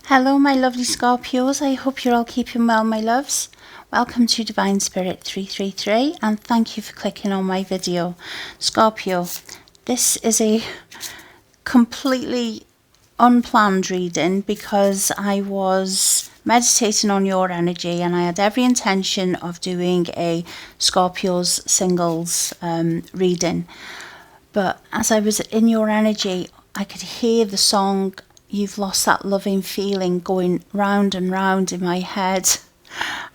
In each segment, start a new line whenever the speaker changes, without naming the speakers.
Hello my lovely Scorpios, I hope you're all keeping well my loves. Welcome to Divine Spirit 333 and thank you for clicking on my video. Scorpio, this is a completely unplanned reading because I was meditating on your energy and I had every intention of doing a Scorpio's singles reading. But as I was in your energy, I could hear the song You've Lost That Loving Feeling going round and round in my head.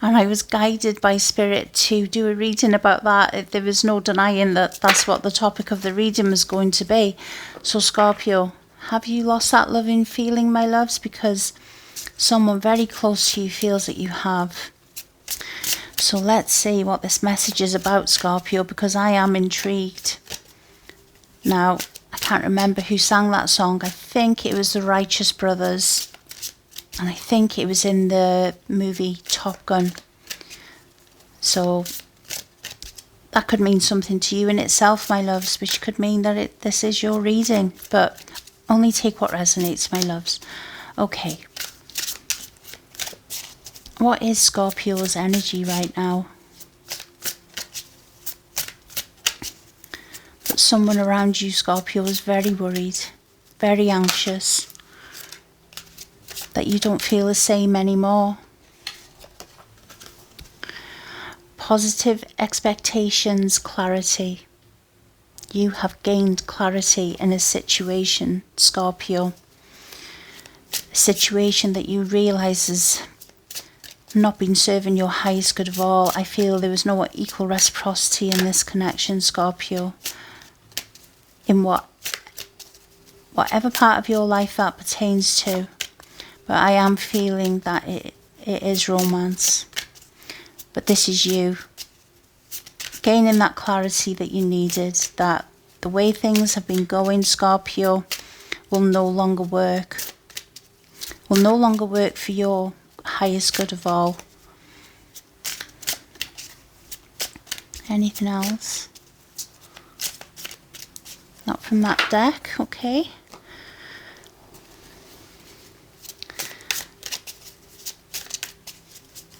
And I was guided by Spirit to do a reading about that. There was no denying that that's what the topic of the reading was going to be. So Scorpio, have you lost that loving feeling, my loves? Because someone very close to you feels that you have. So let's see what this message is about, Scorpio, because I am intrigued. Now, I can't remember who sang that song. I think it was the Righteous Brothers. And I think it was in the movie Top Gun. So that could mean something to you in itself, my loves, which could mean that this is your reading. But only take what resonates, my loves. Okay. What is Scorpio's energy right now? Someone around you, Scorpio, is very worried, very anxious, that you don't feel the same anymore. Positive expectations, clarity. You have gained clarity in a situation, Scorpio. A situation that you realise has not been serving your highest good of all. I feel there was no equal reciprocity in this connection, Scorpio. In whatever part of your life that pertains to, but I am feeling that it is romance. But this is you gaining that clarity that you needed, that the way things have been going, Scorpio, will no longer work. Will no longer work for your highest good of all. Anything else? Not from that deck, okay.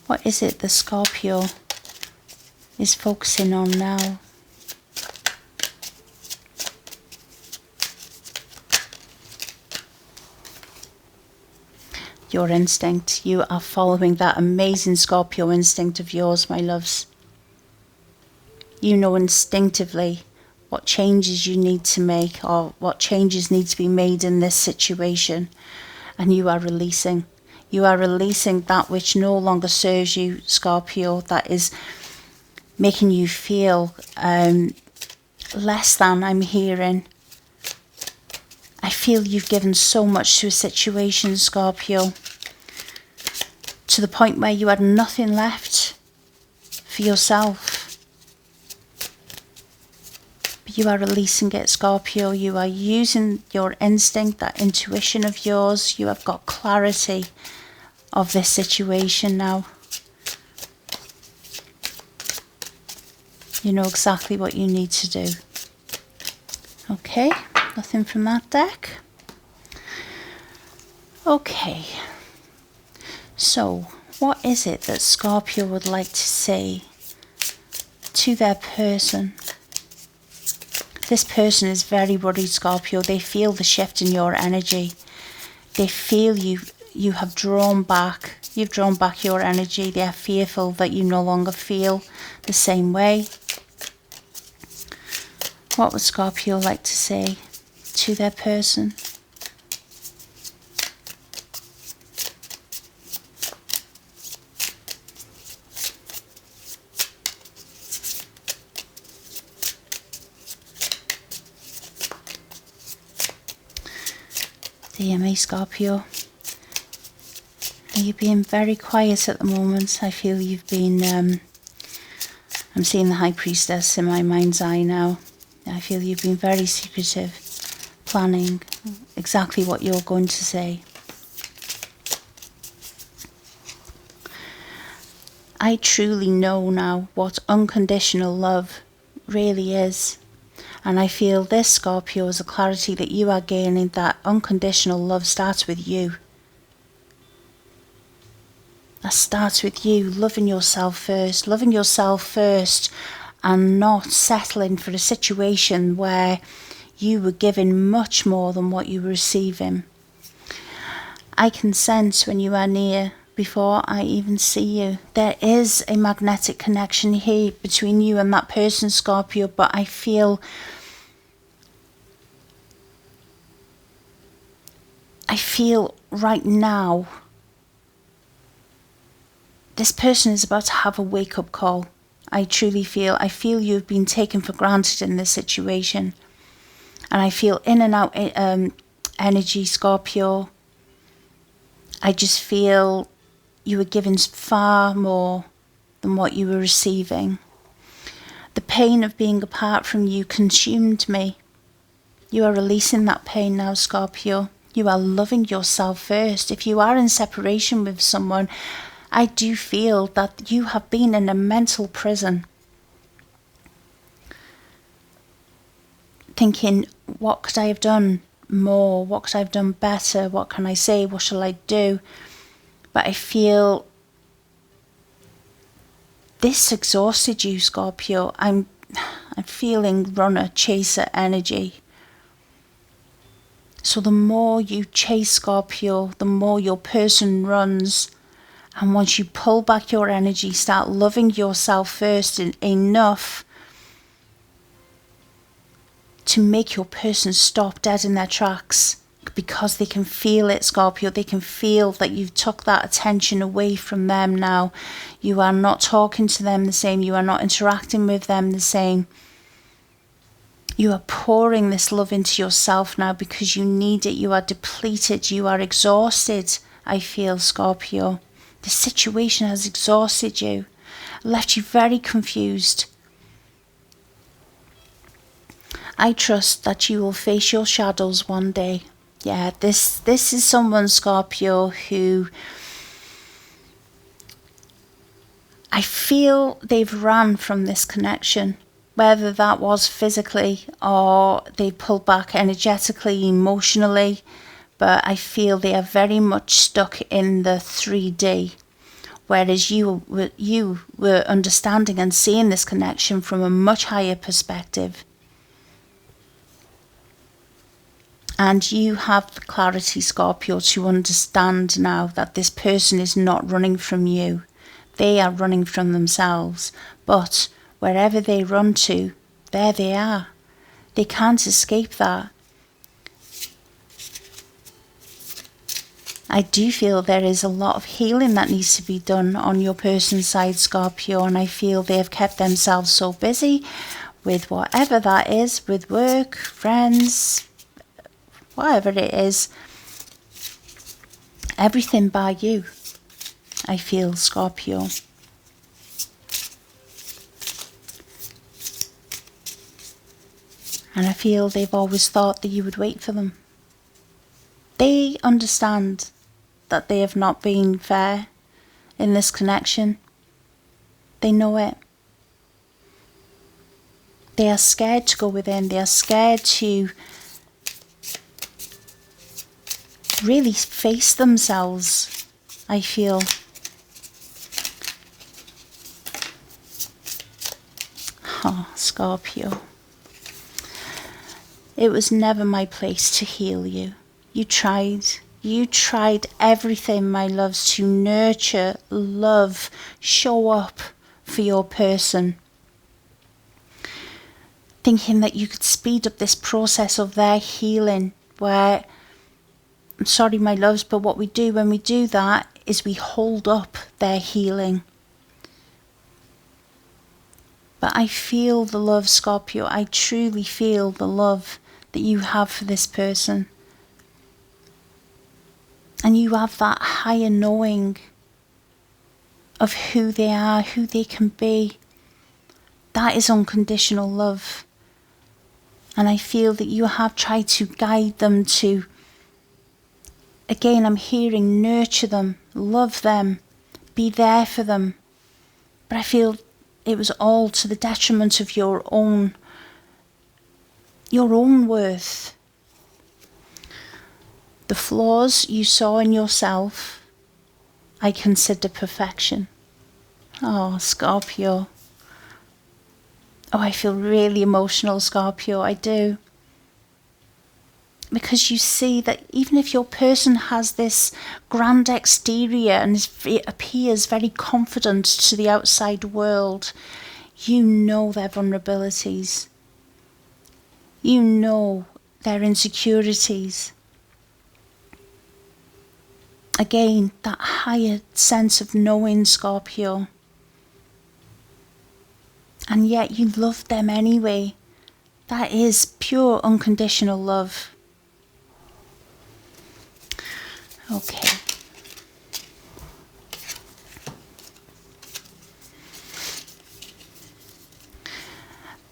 What is it the Scorpio is focusing on now? Your instinct. You are following that amazing Scorpio instinct of yours, my loves. You know instinctively what changes you need to make or what changes need to be made in this situation, and you are releasing. You are releasing that which no longer serves you, Scorpio, that is making you feel less than, I'm hearing. I feel you've given so much to a situation, Scorpio, to the point where you had nothing left for yourself. You are releasing it, Scorpio. You are using your instinct, that intuition of yours. You have got clarity of this situation now. You know exactly what you need to do. Okay, nothing from that deck. Okay, so what is it that Scorpio would like to say to their person? This person is very worried, Scorpio. They feel the shift in your energy. They feel you have drawn back. You've drawn back your energy. They are fearful that you no longer feel the same way. What would Scorpio like to say to their person? Dear me, Scorpio, you're being very quiet at the moment. I feel you've been, I'm seeing the High Priestess in my mind's eye now. I feel you've been very secretive, planning exactly what you're going to say. I truly know now what unconditional love really is. And I feel this, Scorpio, is a clarity that you are gaining, that unconditional love starts with you. That starts with you loving yourself first and not settling for a situation where you were giving much more than what you were receiving. I can sense when you are near before I even see you. There is a magnetic connection here between you and that person, Scorpio, but I feel right now this person is about to have a wake-up call. I feel you've been taken for granted in this situation. And I feel in and out energy, Scorpio. I just feel you were given far more than what you were receiving. The pain of being apart from you consumed me. You are releasing that pain now, Scorpio. You are loving yourself first. If you are in separation with someone, I do feel that you have been in a mental prison. Thinking, what could I have done more? What could I have done better? What can I say? What shall I do? But I feel this exhausted you, Scorpio. I'm feeling runner, chaser energy. So the more you chase, Scorpio, the more your person runs. And once you pull back your energy, start loving yourself first enough to make your person stop dead in their tracks, because they can feel it, Scorpio. They can feel that you've took that attention away from them now. You are not talking to them the same. You are not interacting with them the same. You are pouring this love into yourself now because you need it. You are depleted. You are exhausted, I feel, Scorpio. The situation has exhausted you, left you very confused. I trust that you will face your shadows one day. Yeah, this is someone, Scorpio, who I feel they've ran from this connection, whether that was physically or they pulled back energetically, emotionally. But I feel they are very much stuck in the 3D, whereas you were understanding and seeing this connection from a much higher perspective. And you have the clarity, Scorpio, to understand now that this person is not running from you. They are running from themselves. But wherever they run to, there they are. They can't escape that. I do feel there is a lot of healing that needs to be done on your person's side, Scorpio, and I feel they have kept themselves so busy with whatever that is, with work, friends, whatever it is, everything by you, I feel, Scorpio. And I feel they've always thought that you would wait for them. They understand that they have not been fair in this connection. They know it. They are scared to go within. They are scared to really face themselves, I feel. Oh, Scorpio. It was never my place to heal you. You tried. You tried everything, my loves, to nurture, love, show up for your person. Thinking that you could speed up this process of their healing, where, I'm sorry, my loves, but what we do when we do that is we hold up their healing. But I feel the love, Scorpio. I truly feel the love that you have for this person. And you have that higher knowing of who they are, who they can be. That is unconditional love. And I feel that you have tried to guide them to, again, I'm hearing nurture them, love them, be there for them. But I feel it was all to the detriment of your own worth. The flaws you saw in yourself I consider perfection. Oh, Scorpio. Oh, I feel really emotional, Scorpio, I do. Because you see that even if your person has this grand exterior and it appears very confident to the outside world, you know their vulnerabilities. You know their insecurities. Again, that higher sense of knowing, Scorpio. And yet you love them anyway. That is pure unconditional love. Okay.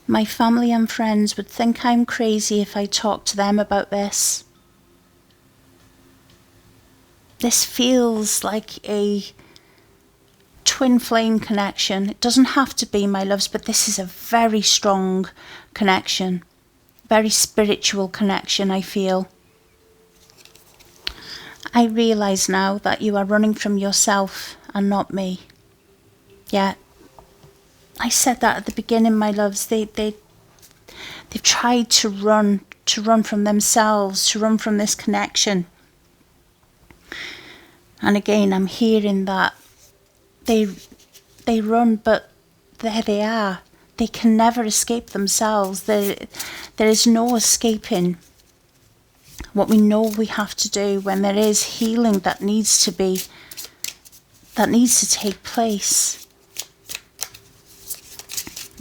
My family and friends would think I'm crazy if I talk to them about this. This feels like a twin flame connection. It doesn't have to be, my loves, but this is a very strong connection. Very spiritual connection, I feel. I realise now that you are running from yourself and not me. Yeah. I said that at the beginning, my loves. They've tried to run from themselves, to run from this connection. And again, I'm hearing that they run, but there they are. They can never escape themselves. There is no escaping what we know we have to do when there is healing that needs to take place.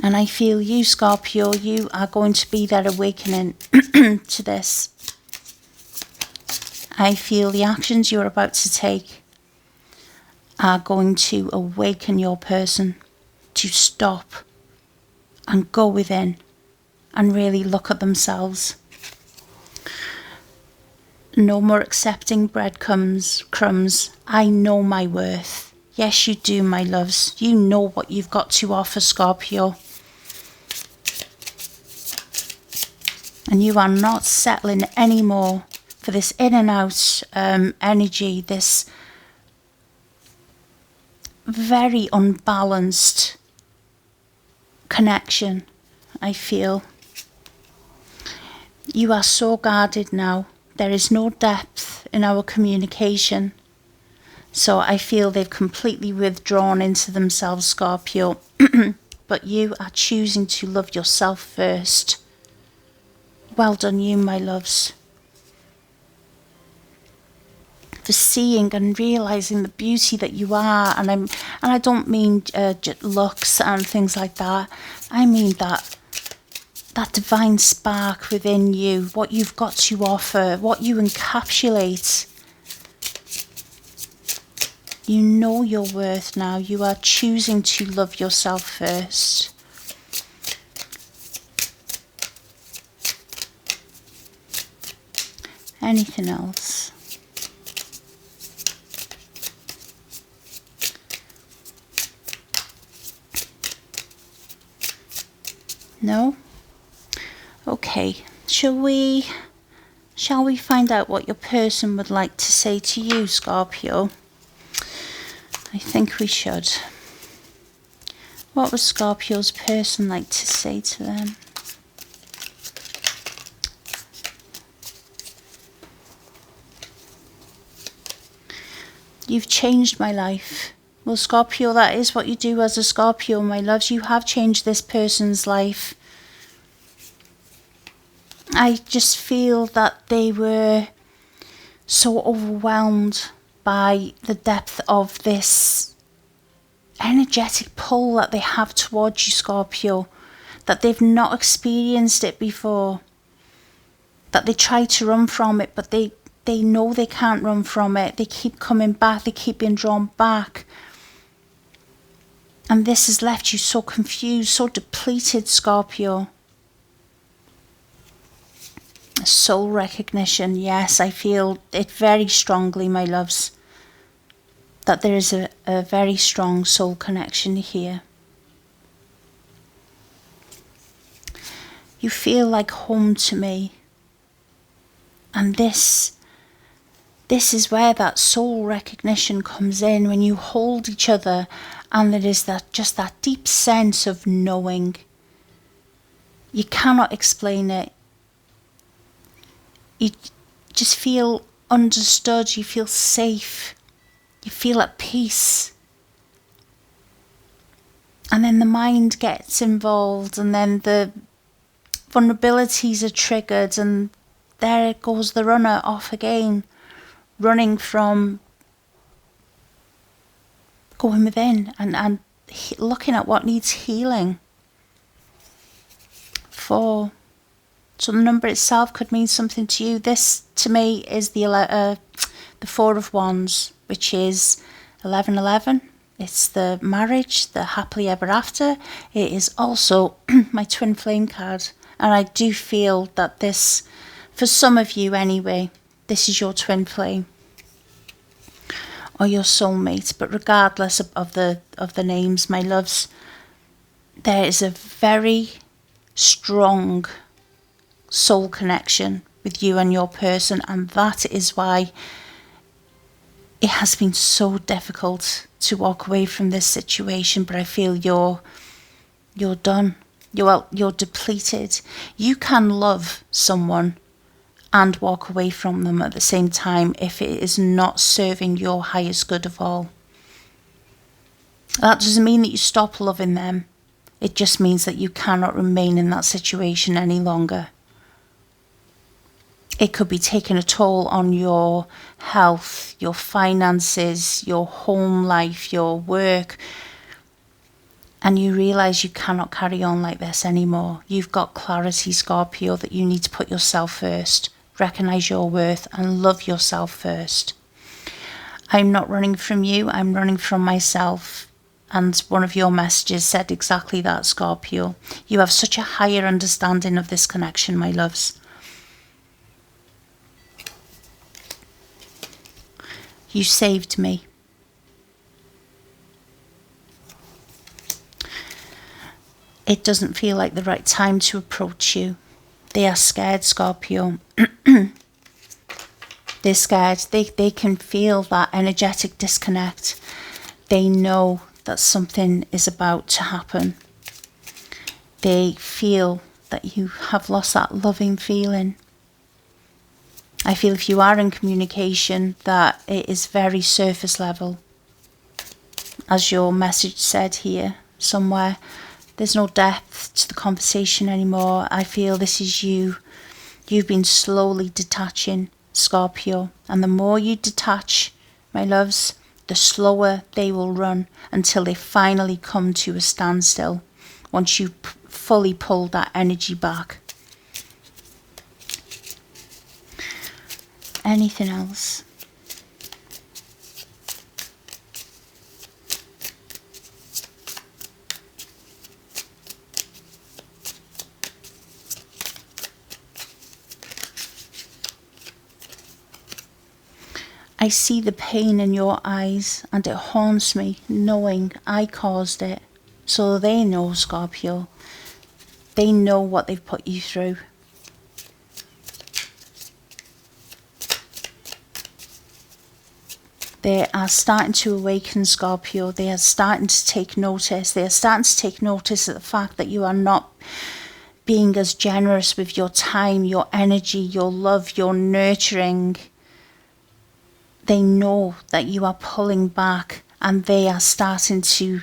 And I feel you, Scorpio, you are going to be that awakening to this. I feel the actions you're about to take are going to awaken your person to stop and go within and really look at themselves. No more accepting breadcrumbs. I know my worth. Yes, you do, my loves. You know what you've got to offer, Scorpio. And you are not settling anymore for this in and out energy, this very unbalanced connection, I feel. You are so guarded now. There is no depth in our communication. So I feel they've completely withdrawn into themselves, Scorpio. But you are choosing to love yourself first. Well done you, my loves. For seeing and realising the beauty that you are. And I don't mean looks and things like that. I mean that divine spark within you, what you've got to offer, what you encapsulate. You know your worth now. You are choosing to love yourself first. Anything else? No? Okay. Shall we find out what your person would like to say to you, Scorpio? I think we should. What would Scorpio's person like to say to them? You've changed my life. Well, Scorpio, that is what you do as a Scorpio, my loves. You have changed this person's life. I just feel that they were so overwhelmed by the depth of this energetic pull that they have towards you, Scorpio, that they've not experienced it before, that they try to run from it, but they know they can't run from it. They keep coming back, they keep being drawn back. And this has left you so confused, so depleted, Scorpio. Soul recognition, yes, I feel it very strongly, my loves, that there is a very strong soul connection here. You feel like home to me. And this This is where that soul recognition comes in, when you hold each other and there is that deep sense of knowing. You cannot explain it. You just feel understood, you feel safe, you feel at peace. And then the mind gets involved, and then the vulnerabilities are triggered, and there goes the runner off again, running from going within and looking at what needs healing. 4. So the number itself could mean something to you. This, to me, is the 4 of Wands, which is 1111. It's the marriage, the happily ever after. It is also my twin flame card. And I do feel that this, for some of you anyway, this is your twin flame or your soulmate. But regardless of the names, my loves, there is a very strong soul connection with you and your person, and that is why it has been so difficult to walk away from this situation. But I feel you're done. You're depleted. You can love someone and walk away from them at the same time if it is not serving your highest good of all. That doesn't mean that you stop loving them. It just means that you cannot remain in that situation any longer. It could be taking a toll on your health, your finances, your home life, your work. And you realise you cannot carry on like this anymore. You've got clarity, Scorpio, that you need to put yourself first. Recognise your worth and love yourself first. I'm not running from you, I'm running from myself. And one of your messages said exactly that, Scorpio. You have such a higher understanding of this connection, my loves. You saved me. It doesn't feel like the right time to approach you. They are scared, Scorpio. They're scared. They can feel that energetic disconnect. They know that something is about to happen. They feel that you have lost that loving feeling. I feel if you are in communication that it is very surface level. As your message said here somewhere, there's no depth to the conversation anymore. I feel this is you. You've been slowly detaching, Scorpio. And the more you detach, my loves, the slower they will run until they finally come to a standstill once you fully pull that energy back. Anything else? I see the pain in your eyes, and it haunts me knowing I caused it. So they know, Scorpio. They know what they've put you through. They are starting to awaken, Scorpio. They are starting to take notice. They are starting to take notice of the fact that you are not being as generous with your time, your energy, your love, your nurturing. They know that you are pulling back, and they are starting to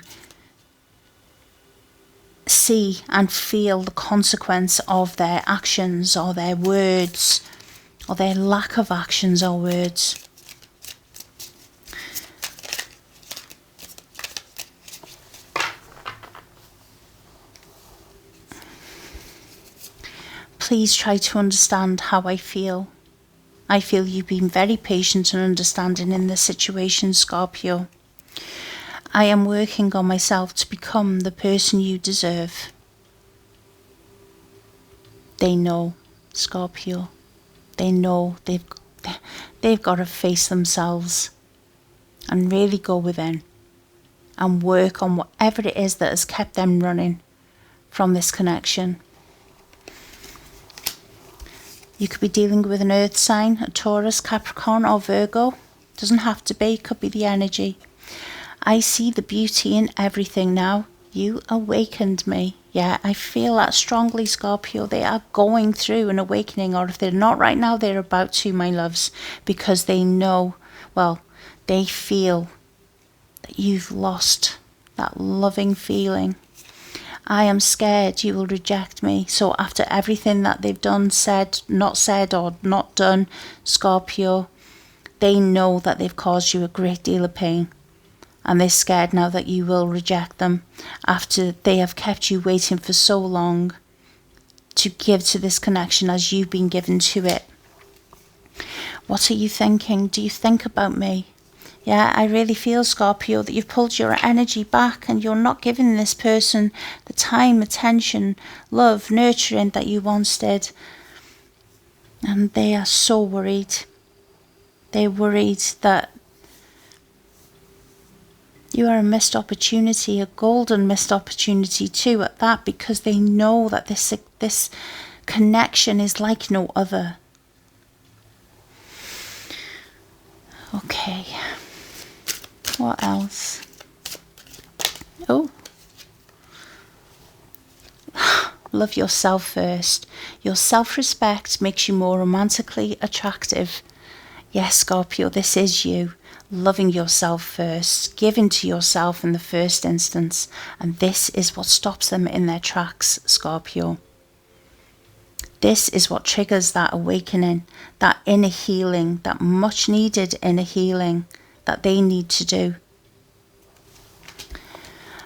see and feel the consequence of their actions or their words or their lack of actions or words. Please try to understand how I feel. I feel you've been very patient and understanding in this situation, Scorpio. I am working on myself to become the person you deserve. They know, Scorpio. They know they've got to face themselves and really go within and work on whatever it is that has kept them running from this connection. You could be dealing with an earth sign, a Taurus, Capricorn or Virgo. Doesn't have to be, could be the energy. I see the beauty in everything now. You awakened me. Yeah, I feel that strongly, Scorpio. They are going through an awakening, or if they're not right now, they're about to, my loves, because they know, well, they feel that you've lost that loving feeling. I am scared you will reject me. So after everything that they've done, said, or not done, Scorpio, they know that they've caused you a great deal of pain. And they're scared now that you will reject them after they have kept you waiting for so long to give to this connection as you've been given to it. What are you thinking? Do you think about me? Yeah, I really feel, Scorpio, that you've pulled your energy back and you're not giving this person the time, attention, love, nurturing that you once did. And they are so worried. They're worried that you are a missed opportunity, a golden missed opportunity too at that, because they know that this connection is like no other. Okay, what else? Oh, love yourself first. Your self-respect makes you more romantically attractive. Yes, Scorpio, this is you. Loving yourself first, giving to yourself in the first instance, and this is what stops them in their tracks, Scorpio. This is what triggers that awakening, that inner healing, that much needed inner healing that they need to do.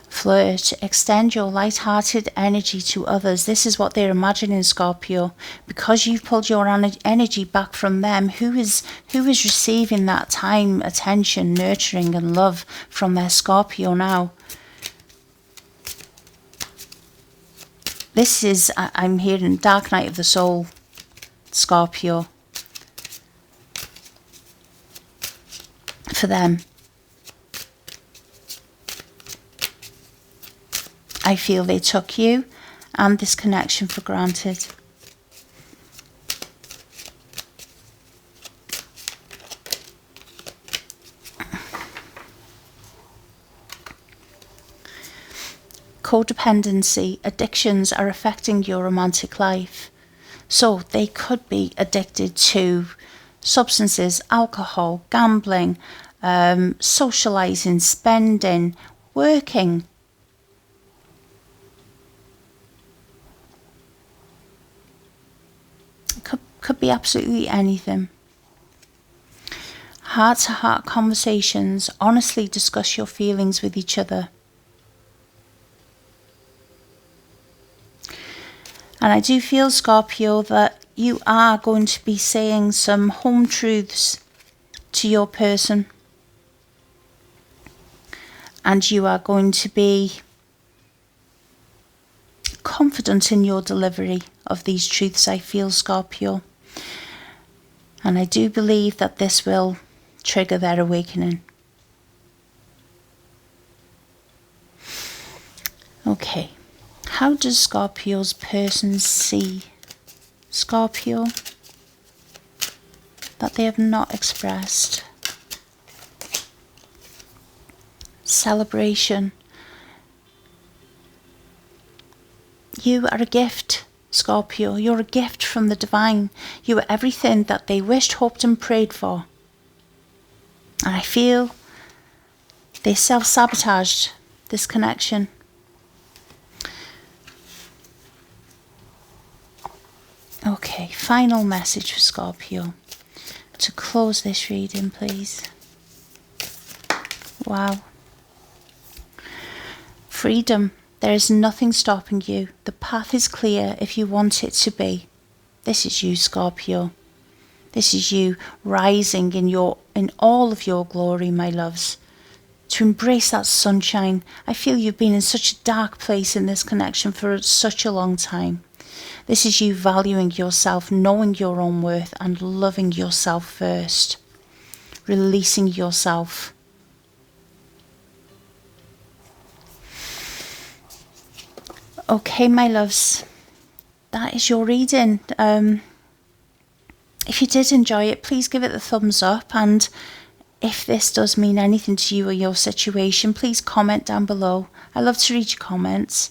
Flirt, extend your light-hearted energy to others. This is what they're imagining, Scorpio. Because you've pulled your energy back from them, who is receiving that time, attention, nurturing and love from their Scorpio now? This is, I'm hearing dark night of the soul, Scorpio. For them. I feel they took you and this connection for granted. Codependency, addictions are affecting your romantic life. So they could be addicted to substances, alcohol, gambling, socializing, spending, working. Could be absolutely anything. Heart-to-heart conversations, honestly discuss your feelings with each other. And I do feel, Scorpio, that you are going to be saying some home truths to your person. And you are going to be confident in your delivery of these truths, I feel, Scorpio. And I do believe that this will trigger their awakening. Okay. How does Scorpio's person see Scorpio that they have not expressed? Celebration. You are a gift, Scorpio. You're a gift from the divine. You are everything that they wished, hoped and prayed for. And I feel they self-sabotaged this connection. Okay, final message for Scorpio to close this reading, please. Wow. Freedom. There is nothing stopping you. The path is clear if you want it to be. This is you, Scorpio. This is you rising in all of your glory, my loves. To embrace that sunshine. I feel you've been in such a dark place in this connection for such a long time. This is you valuing yourself, knowing your own worth and loving yourself first. Releasing yourself. Okay, my loves, that is your reading. If you did enjoy it, please give it the thumbs up, and if this does mean anything to you or your situation, please comment down below. I love to read your comments.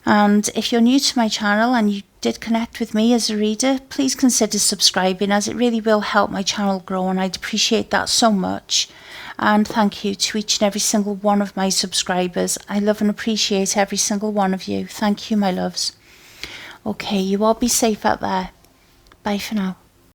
And if you're new to my channel and you did connect with me as a reader, please consider subscribing, as it really will help my channel grow, and I'd appreciate that so much. And thank you to each and every single one of my subscribers. I love and appreciate every single one of you. Thank you, my loves. Okay, you all be safe out there. Bye for now.